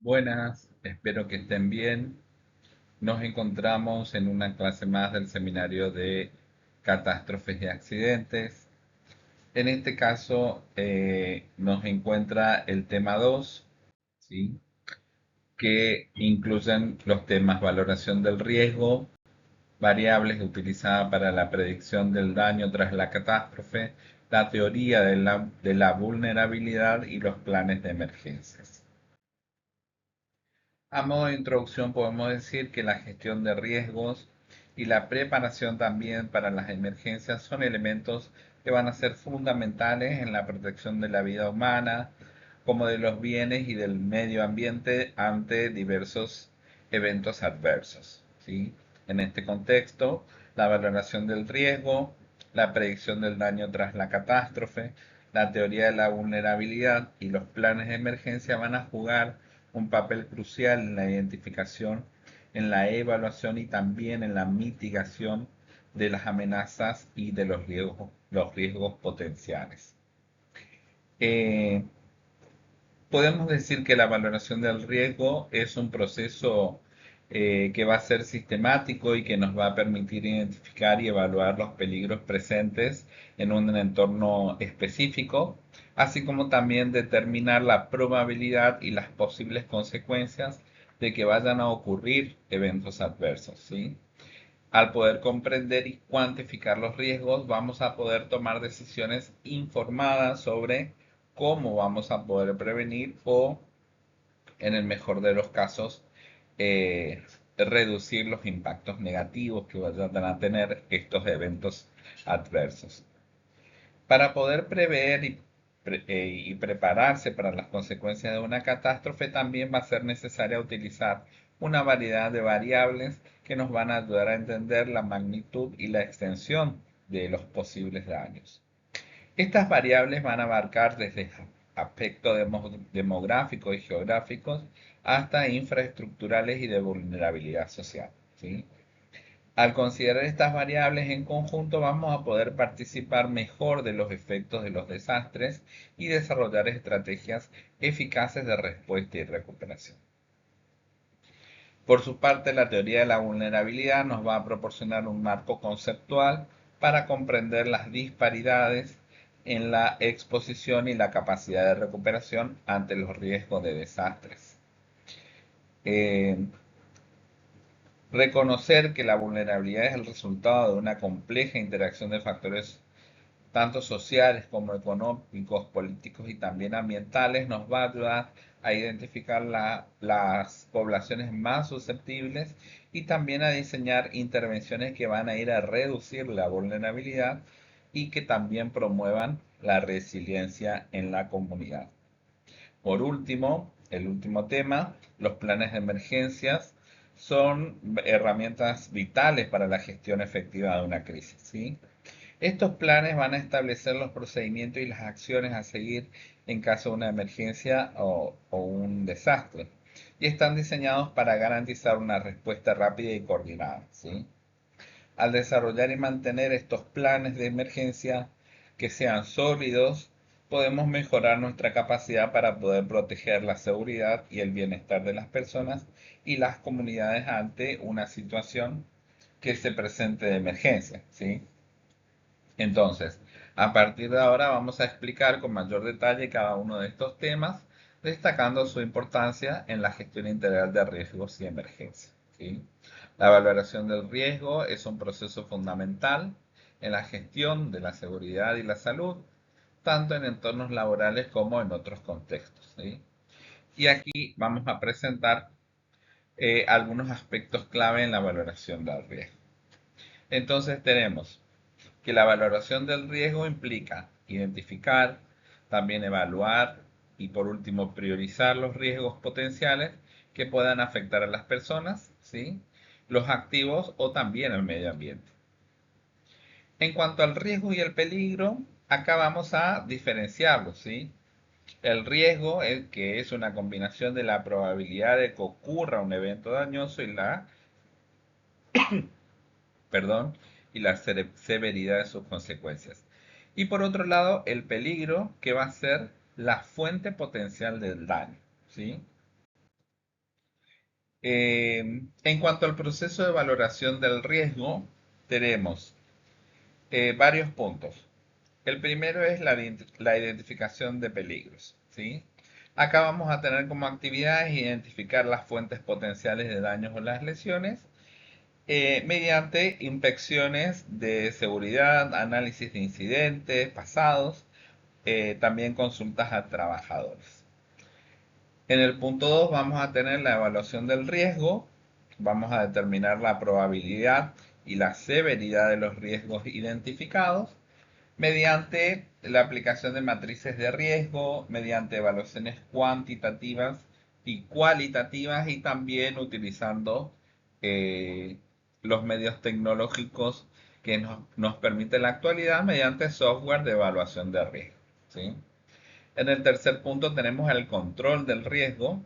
Buenas, espero que estén bien. Nos encontramos en una clase más del seminario de catástrofes y accidentes. En este caso nos encuentra el tema 2, ¿sí? Que incluyen los temas valoración del riesgo, variables utilizadas para la predicción del daño tras la catástrofe, la teoría de la vulnerabilidad y los planes de emergencias. A modo de introducción podemos decir que la gestión de riesgos y la preparación también para las emergencias son elementos que van a ser fundamentales en la protección de la vida humana, como de los bienes y del medio ambiente ante diversos eventos adversos, ¿sí? En este contexto, la valoración del riesgo, la predicción del daño tras la catástrofe, la teoría de la vulnerabilidad y los planes de emergencia van a jugar un papel crucial en la identificación, en la evaluación y también en la mitigación de las amenazas y de los riesgos potenciales. Eh, Podemos decir que la valoración del riesgo es un proceso que va a ser sistemático y que nos va a permitir identificar y evaluar los peligros presentes en un entorno específico, así como también determinar la probabilidad y las posibles consecuencias de que vayan a ocurrir eventos adversos, ¿sí? Al poder comprender y cuantificar los riesgos, vamos a poder tomar decisiones informadas sobre cómo vamos a poder prevenir o, en el mejor de los casos, reducir los impactos negativos que vayan a tener estos eventos adversos. Para poder prever y prepararse para las consecuencias de una catástrofe, también va a ser necesario utilizar una variedad de variables que nos van a ayudar a entender la magnitud y la extensión de los posibles daños. Estas variables van a abarcar desde aspectos demográficos y geográficos hasta infraestructurales y de vulnerabilidad social, ¿sí? Al considerar estas variables en conjunto, vamos a poder participar mejor de los efectos de los desastres y desarrollar estrategias eficaces de respuesta y recuperación. Por su parte, la teoría de la vulnerabilidad nos va a proporcionar un marco conceptual para comprender las disparidades en la exposición y la capacidad de recuperación ante los riesgos de desastres. Eh, Reconocer que la vulnerabilidad es el resultado de una compleja interacción de factores tanto sociales como económicos, políticos y también ambientales, nos va a ayudar a identificar las poblaciones más susceptibles y también a diseñar intervenciones que van a ir a reducir la vulnerabilidad y que también promuevan la resiliencia en la comunidad. Por último, el último tema, los planes de emergencias son herramientas vitales para la gestión efectiva de una crisis, ¿sí? Estos planes van a establecer los procedimientos y las acciones a seguir en caso de una emergencia o un desastre y están diseñados para garantizar una respuesta rápida y coordinada, ¿sí? Al desarrollar y mantener estos planes de emergencia que sean sólidos, podemos mejorar nuestra capacidad para poder proteger la seguridad y el bienestar de las personas y las comunidades ante una situación que se presente de emergencia, ¿sí? Entonces, a partir de ahora vamos a explicar con mayor detalle cada uno de estos temas, destacando su importancia en la gestión integral de riesgos y emergencias, ¿sí? La valoración del riesgo es un proceso fundamental en la gestión de la seguridad y la salud, tanto en entornos laborales como en otros contextos, ¿sí? Y aquí vamos a presentar algunos aspectos clave en la valoración del riesgo. Entonces tenemos que la valoración del riesgo implica identificar, también evaluar y por último priorizar los riesgos potenciales que puedan afectar a las personas, ¿sí? Los activos o también al medio ambiente. En cuanto al riesgo y el peligro, acá vamos a diferenciarlos, ¿sí? El riesgo es que es una combinación de la probabilidad de que ocurra un evento dañoso perdón, y la severidad de sus consecuencias. Y por otro lado, el peligro, que va a ser la fuente potencial del daño, ¿sí? En cuanto al proceso de valoración del riesgo, tenemos varios puntos. El primero es la identificación de peligros, ¿sí? Acá vamos a tener como actividades identificar las fuentes potenciales de daños o las lesiones mediante inspecciones de seguridad, análisis de incidentes pasados, también consultas a trabajadores. En el punto 2 vamos a tener la evaluación del riesgo, vamos a determinar la probabilidad y la severidad de los riesgos identificados mediante la aplicación de matrices de riesgo, mediante evaluaciones cuantitativas y cualitativas y también utilizando eh, los medios tecnológicos que nos permite la actualidad mediante software de evaluación de riesgo, ¿sí? En el tercer punto tenemos el control del riesgo.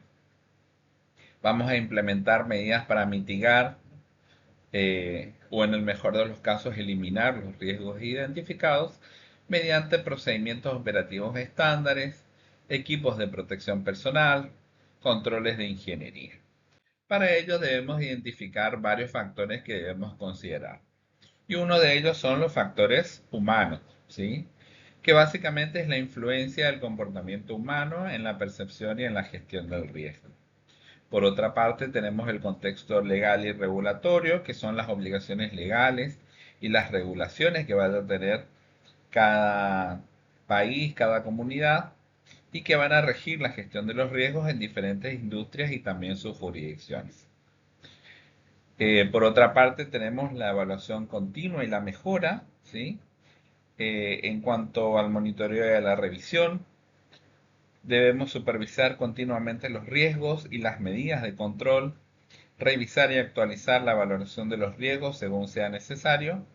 Vamos a implementar medidas para mitigar o en el mejor de los casos eliminar los riesgos identificados mediante procedimientos operativos estándares, equipos de protección personal, controles de ingeniería. Para ello debemos identificar varios factores que debemos considerar. Y uno de ellos son los factores humanos, ¿sí? Que básicamente es la influencia del comportamiento humano en la percepción y en la gestión del riesgo. Por otra parte, tenemos el contexto legal y regulatorio, que son las obligaciones legales y las regulaciones que va a tener cada país, cada comunidad, y que van a regir la gestión de los riesgos en diferentes industrias y también sus jurisdicciones. Por otra parte, tenemos la evaluación continua y la mejora, ¿sí? En cuanto al monitoreo y a la revisión, debemos supervisar continuamente los riesgos y las medidas de control, revisar y actualizar la valoración de los riesgos según sea necesario,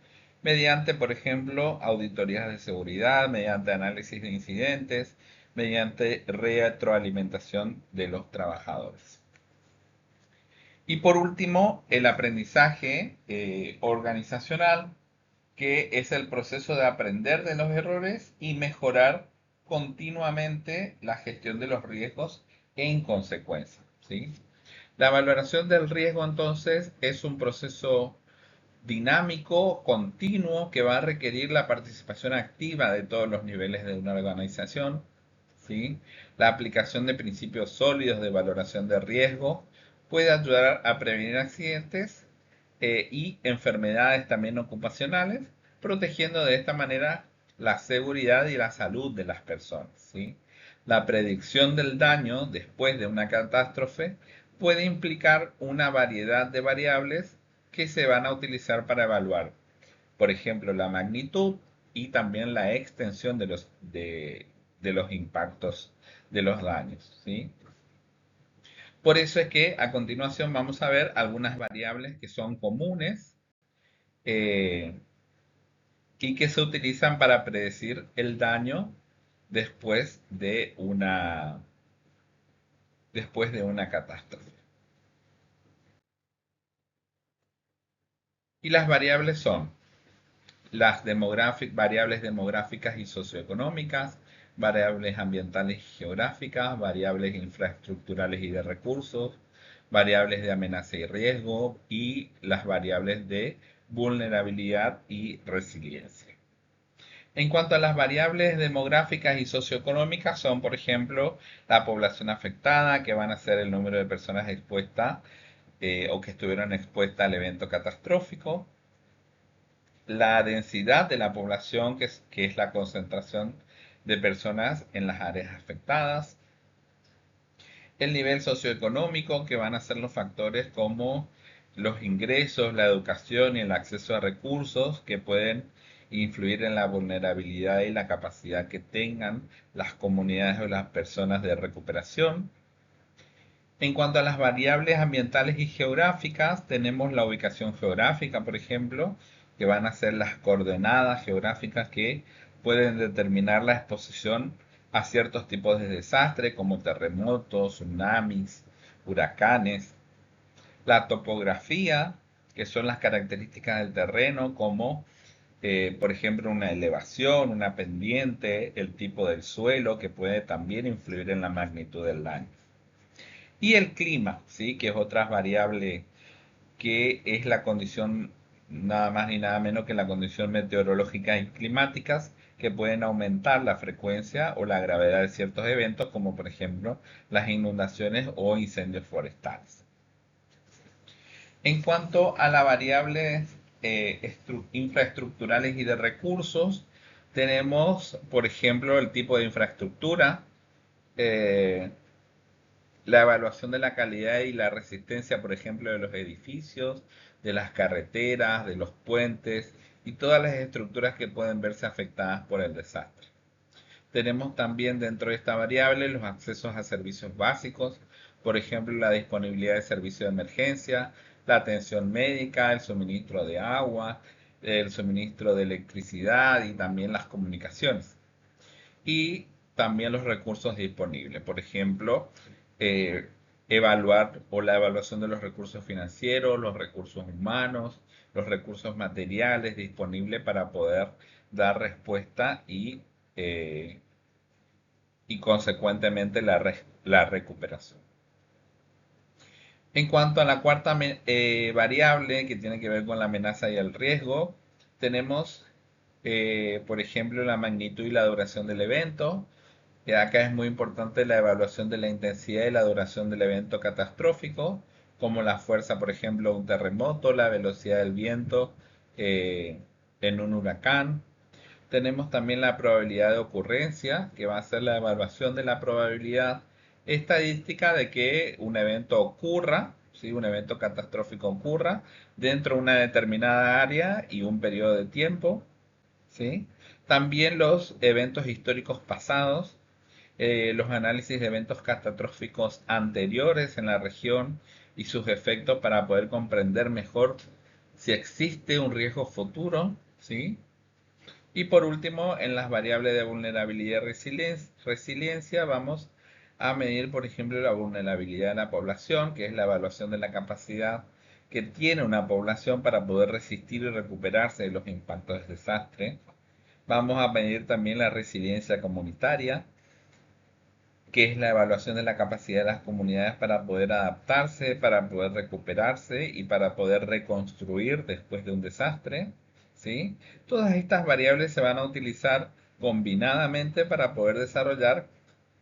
mediante, por ejemplo, auditorías de seguridad, mediante análisis de incidentes, mediante retroalimentación de los trabajadores. Y por último, el aprendizaje organizacional, que es el proceso de aprender de los errores y mejorar continuamente la gestión de los riesgos en consecuencia, ¿sí? La valoración del riesgo entonces es un proceso dinámico, continuo, que va a requerir la participación activa de todos los niveles de una organización, ¿sí? La aplicación de principios sólidos de valoración de riesgo puede ayudar a prevenir accidentes y enfermedades también ocupacionales, protegiendo de esta manera la seguridad y la salud de las personas, ¿sí? La predicción del daño después de una catástrofe puede implicar una variedad de variables que se van a utilizar para evaluar, por ejemplo, la magnitud y también la extensión de los impactos de los daños, ¿sí? Por eso es que a continuación vamos a ver algunas variables que son comunes eh, y que se utilizan para predecir el daño después después de una catástrofe. Y las variables son las variables demográficas y socioeconómicas, variables ambientales y geográficas, variables infraestructurales y de recursos, variables de amenaza y riesgo y las variables de vulnerabilidad y resiliencia. En cuanto a las variables demográficas y socioeconómicas son, por ejemplo, la población afectada, que van a ser el número de personas expuestas o que estuvieron expuestas al evento catastrófico, la densidad de la población, que es la concentración de personas en las áreas afectadas, el nivel socioeconómico, que van a ser los factores como los ingresos, la educación y el acceso a recursos que pueden influir en la vulnerabilidad y la capacidad que tengan las comunidades o las personas de recuperación. En cuanto a las variables ambientales y geográficas, tenemos la ubicación geográfica, por ejemplo, que van a ser las coordenadas geográficas que pueden determinar la exposición a ciertos tipos de desastres como terremotos, tsunamis, huracanes. La topografía, que son las características del terreno, como por ejemplo una elevación, una pendiente, el tipo del suelo, que puede también influir en la magnitud del daño. Y el clima, ¿sí? Que es otra variable que es la condición nada más ni nada menos que la condición meteorológica y climáticas que pueden aumentar la frecuencia o la gravedad de ciertos eventos, como por ejemplo las inundaciones o incendios forestales. En cuanto a las variables infraestructurales y de recursos, tenemos, por ejemplo, el tipo de infraestructura, eh, la evaluación de la calidad y la resistencia, por ejemplo, de los edificios, de las carreteras, de los puentes y todas las estructuras que pueden verse afectadas por el desastre. Tenemos también dentro de esta variable los accesos a servicios básicos, por ejemplo, la disponibilidad de servicios de emergencia, la atención médica, el suministro de agua, el suministro de electricidad y también las comunicaciones. Y también los recursos disponibles, por ejemplo, eh, evaluar o la evaluación de los recursos financieros, los recursos humanos, los recursos materiales disponibles para poder dar respuesta eh, y consecuentemente la recuperación. En cuanto a la cuarta variable que tiene que ver con la amenaza y el riesgo, tenemos, por ejemplo, la magnitud y la duración del evento. Acá es muy importante la evaluación de la intensidad y la duración del evento catastrófico, como la fuerza, por ejemplo, de un terremoto, la velocidad del viento eh, en un huracán. Tenemos también la probabilidad de ocurrencia, que va a ser la evaluación de la probabilidad estadística de que un evento ocurra, ¿sí? Un evento catastrófico ocurra dentro de una determinada área y un periodo de tiempo, ¿sí? También los eventos históricos pasados, los análisis de eventos catastróficos anteriores en la región y sus efectos para poder comprender mejor si existe un riesgo futuro, ¿sí? Y por último, en las variables de vulnerabilidad y resiliencia vamos a medir, por ejemplo, la vulnerabilidad de la población, que es la evaluación de la capacidad que tiene una población para poder resistir y recuperarse de los impactos del desastre. Vamos a medir también la resiliencia comunitaria, que es la evaluación de la capacidad de las comunidades para poder adaptarse, para poder recuperarse y para poder reconstruir después de un desastre, ¿sí? Todas estas variables se van a utilizar combinadamente para poder desarrollar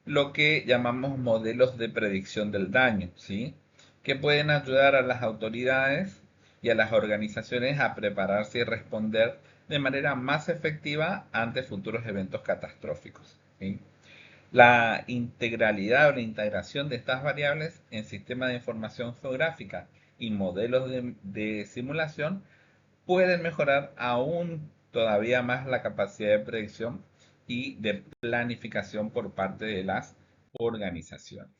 lo que llamamos modelos de predicción del daño, ¿sí? Que pueden ayudar a las autoridades y a las organizaciones a prepararse y responder de manera más efectiva ante futuros eventos catastróficos, ¿sí? La integralidad o la integración de estas variables en sistemas de información geográfica y modelos de simulación pueden mejorar aún todavía más la capacidad de predicción y de planificación por parte de las organizaciones.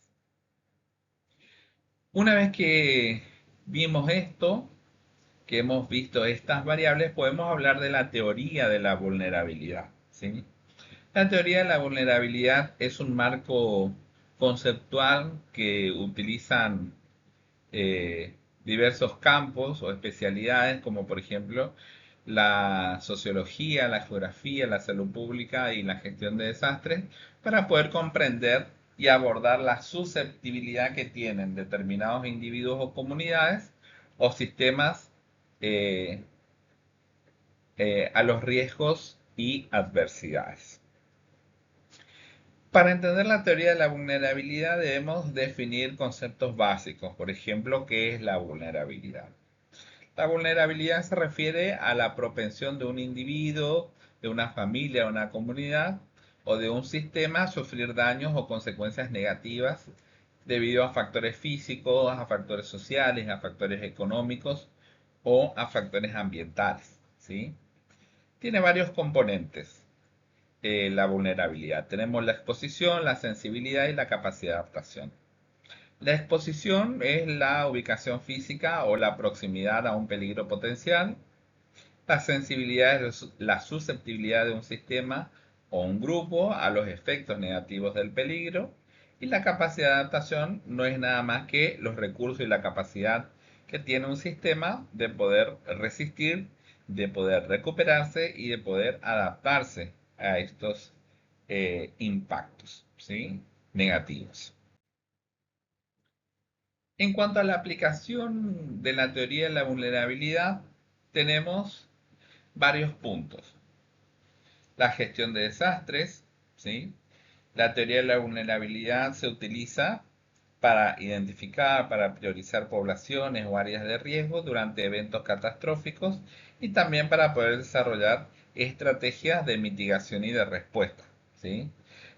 Una vez que vimos esto, que hemos visto estas variables, podemos hablar de la teoría de la vulnerabilidad, ¿sí? La teoría de la vulnerabilidad es un marco conceptual que utilizan diversos campos o especialidades, como por ejemplo la sociología, la geografía, la salud pública y la gestión de desastres, para poder comprender y abordar la susceptibilidad que tienen determinados individuos o comunidades o sistemas eh, a los riesgos y adversidades. Para entender la teoría de la vulnerabilidad debemos definir conceptos básicos, por ejemplo, ¿qué es la vulnerabilidad? La vulnerabilidad se refiere a la propensión de un individuo, de una familia, de una comunidad o de un sistema a sufrir daños o consecuencias negativas debido a factores físicos, a factores sociales, a factores económicos o a factores ambientales, ¿sí? Tiene varios componentes la vulnerabilidad. Tenemos la exposición, la sensibilidad y la capacidad de adaptación. La exposición es la ubicación física o la proximidad a un peligro potencial. La sensibilidad es la susceptibilidad de un sistema o un grupo a los efectos negativos del peligro. Y la capacidad de adaptación no es nada más que los recursos y la capacidad que tiene un sistema de poder resistir, de poder recuperarse y de poder adaptarse a estos impactos, ¿sí? Negativos. En cuanto a la aplicación de la teoría de la vulnerabilidad, tenemos varios puntos. La gestión de desastres, ¿sí? La teoría de la vulnerabilidad se utiliza para identificar, para priorizar poblaciones o áreas de riesgo durante eventos catastróficos y también para poder desarrollar estrategias de mitigación y de respuesta, ¿sí?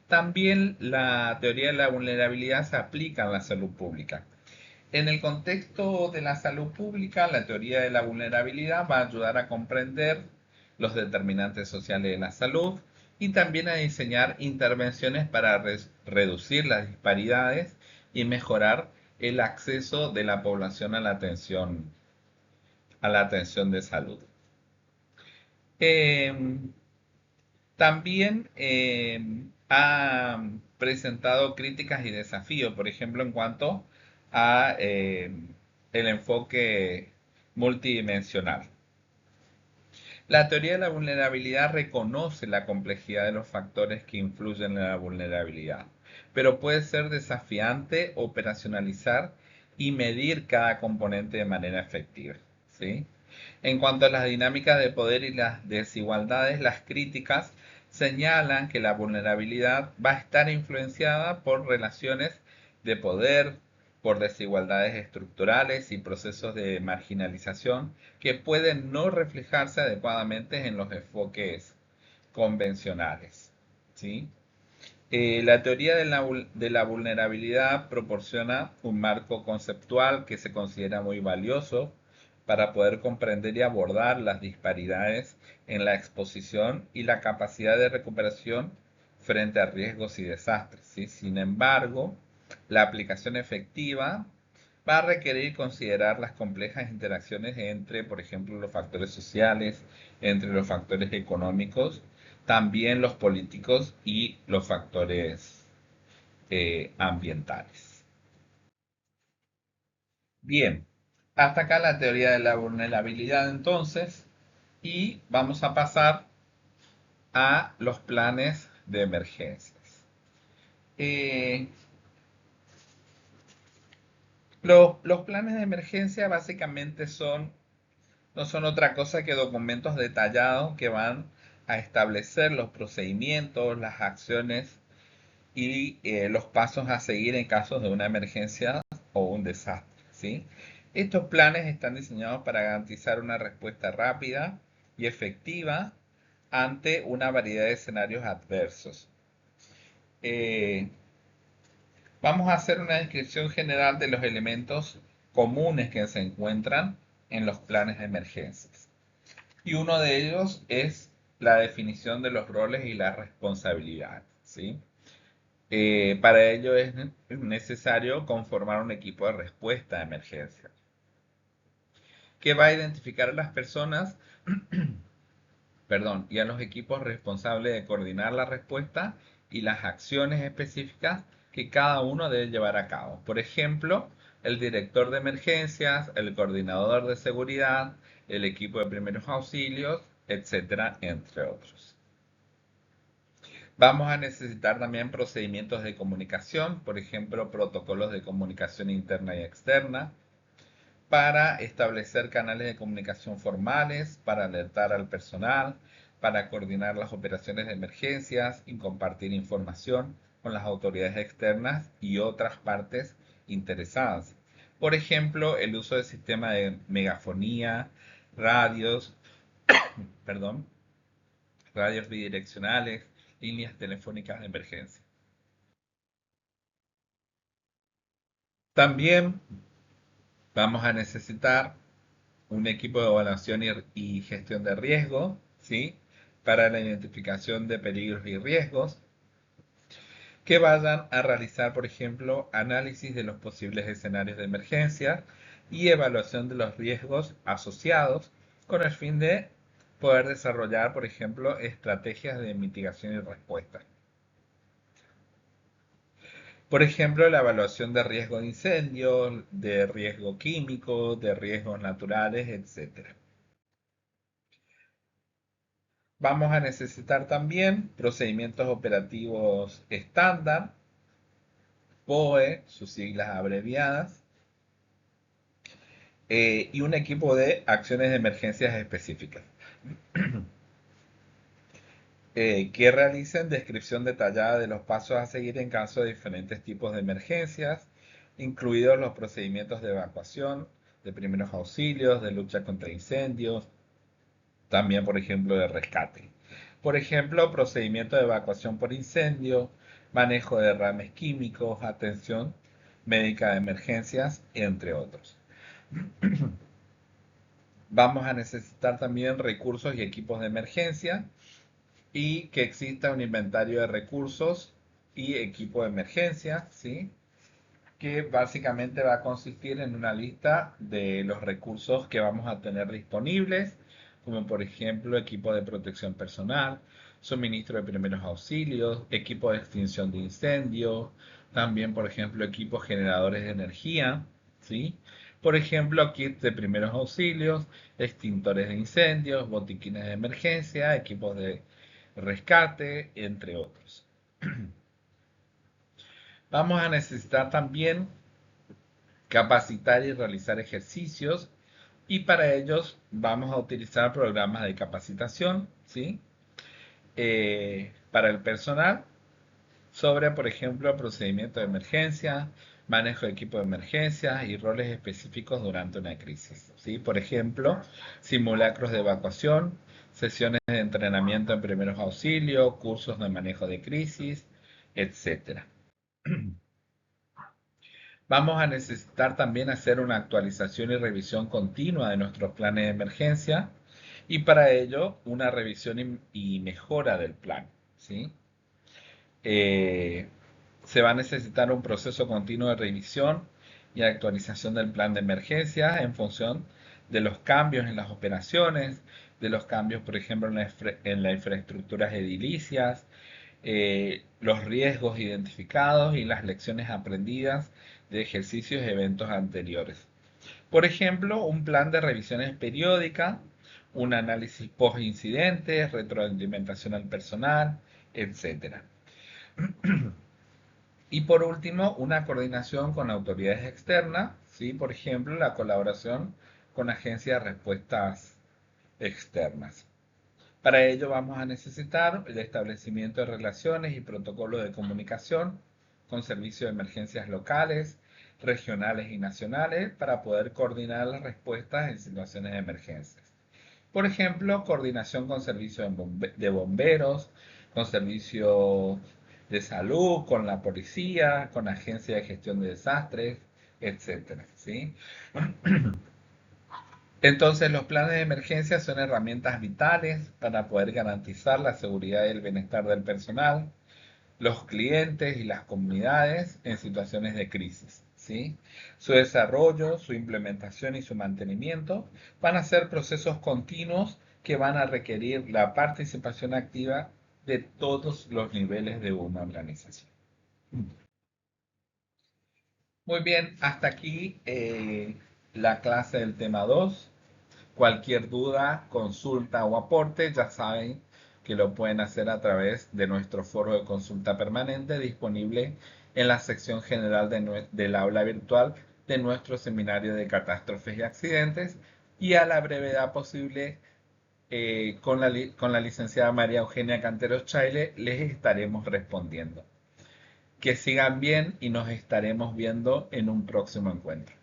También la teoría de la vulnerabilidad se aplica en la salud pública. En el contexto de la salud pública, la teoría de la vulnerabilidad va a ayudar a comprender los determinantes sociales de la salud y también a diseñar intervenciones para reducir las disparidades y mejorar el acceso de la población a la atención de salud. Em, También ha presentado críticas y desafíos, por ejemplo, en cuanto a el enfoque multidimensional. La teoría de la vulnerabilidad reconoce la complejidad de los factores que influyen en la vulnerabilidad, pero puede ser desafiante operacionalizar y medir cada componente de manera efectiva, ¿sí? En cuanto a las dinámicas de poder y las desigualdades, las críticas señalan que la vulnerabilidad va a estar influenciada por relaciones de poder, por desigualdades estructurales y procesos de marginalización que pueden no reflejarse adecuadamente en los enfoques convencionales, ¿sí? La teoría de la vulnerabilidad proporciona un marco conceptual que se considera muy valioso para poder comprender y abordar las disparidades en la exposición y la capacidad de recuperación frente a riesgos y desastres, ¿sí? Sin embargo, la aplicación efectiva va a requerir considerar las complejas interacciones entre, por ejemplo, los factores sociales, entre los factores económicos, también los políticos y los factores ambientales. Bien, hasta acá la teoría de la vulnerabilidad entonces, y vamos a pasar a los planes de emergencias. Eh, los planes de emergencia básicamente no son otra cosa que documentos detallados que van a establecer los procedimientos, las acciones y los pasos a seguir en casos de una emergencia o un desastre, ¿sí? Estos planes están diseñados para garantizar una respuesta rápida y efectiva ante una variedad de escenarios adversos. Eh, Vamos a hacer una descripción general de los elementos comunes que se encuentran en los planes de emergencias. Y uno de ellos es la definición de los roles y las responsabilidades, ¿sí? Para ello es necesario conformar un equipo de respuesta a emergencia que va a identificar a las personas, perdón, y a los equipos responsables de coordinar la respuesta y las acciones específicas que cada uno debe llevar a cabo. Por ejemplo, el director de emergencias, el coordinador de seguridad, el equipo de primeros auxilios, etcétera, entre otros. Vamos a necesitar también procedimientos de comunicación, por ejemplo, protocolos de comunicación interna y externa, para establecer canales de comunicación formales, para alertar al personal, para coordinar las operaciones de emergencias y compartir información con las autoridades externas y otras partes interesadas. Por ejemplo, el uso del sistema de megafonía, radios, perdón, radios bidireccionales, líneas telefónicas de emergencia. También vamos a necesitar un equipo de evaluación y gestión de riesgo, ¿sí? Para la identificación de peligros y riesgos, que vayan a realizar, por ejemplo, análisis de los posibles escenarios de emergencia y evaluación de los riesgos asociados con el fin de poder desarrollar, por ejemplo, estrategias de mitigación y respuesta. Por ejemplo, la evaluación de riesgo de incendio, de riesgo químico, de riesgos naturales, etc. Vamos a necesitar también procedimientos operativos estándar, POE, sus siglas abreviadas, y un equipo de acciones de emergencias específicas que realicen descripción detallada de los pasos a seguir en caso de diferentes tipos de emergencias, incluidos los procedimientos de evacuación, de primeros auxilios, de lucha contra incendios, también, por ejemplo, de rescate. Por ejemplo, procedimiento de evacuación por incendio, manejo de derrames químicos, atención médica de emergencias, entre otros. Vamos a necesitar también recursos y equipos de emergencia y que exista un inventario de recursos y equipo de emergencia, ¿sí? Que básicamente va a consistir en una lista de los recursos que vamos a tener disponibles, como por ejemplo equipo de protección personal, suministro de primeros auxilios, equipo de extinción de incendios, también por ejemplo equipos generadores de energía, ¿sí? Por ejemplo, kits de primeros auxilios, extintores de incendios, botiquines de emergencia, equipos de rescate, entre otros. Vamos a necesitar también capacitar y realizar ejercicios y para ellos vamos a utilizar programas de capacitación, ¿sí? Para el personal sobre, por ejemplo, procedimiento de emergencia, manejo de equipo de emergencia y roles específicos durante una crisis, ¿sí? Por ejemplo, simulacros de evacuación, sesiones de entrenamiento en primeros auxilios, cursos de manejo de crisis, etcétera. Vamos a necesitar también hacer una actualización y revisión continua de nuestros planes de emergencia y para ello una revisión y mejora del plan, ¿sí? Eh, Se va a necesitar un proceso continuo de revisión y actualización del plan de emergencia en función de los cambios en las operaciones, de los cambios, por ejemplo, en las infraestructuras edilicias, los riesgos identificados y las lecciones aprendidas de ejercicios y eventos anteriores. Por ejemplo, un plan de revisiones periódica, un análisis post-incidente, retroalimentación al personal, etc. Y por último, una coordinación con autoridades externas, ¿sí? Por ejemplo, la colaboración con agencias de respuestas externas. Para ello vamos a necesitar el establecimiento de relaciones y protocolos de comunicación con servicios de emergencias locales, regionales y nacionales para poder coordinar las respuestas en situaciones de emergencias. Por ejemplo, coordinación con servicios de bomberos, con servicios de salud, con la policía, con agencias de gestión de desastres, etcétera, ¿sí? Entonces, los planes de emergencia son herramientas vitales para poder garantizar la seguridad y el bienestar del personal, los clientes y las comunidades en situaciones de crisis, ¿sí? Su desarrollo, su implementación y su mantenimiento van a ser procesos continuos que van a requerir la participación activa de todos los niveles de una organización. Muy bien, hasta aquí la clase del tema 2. Cualquier duda, consulta o aporte, ya saben que lo pueden hacer a través de nuestro foro de consulta permanente disponible en la sección general del aula virtual de nuestro seminario de catástrofes y accidentes y a la brevedad posible con la licenciada María Eugenia Canteros Chaile les estaremos respondiendo. Que sigan bien y nos estaremos viendo en un próximo encuentro.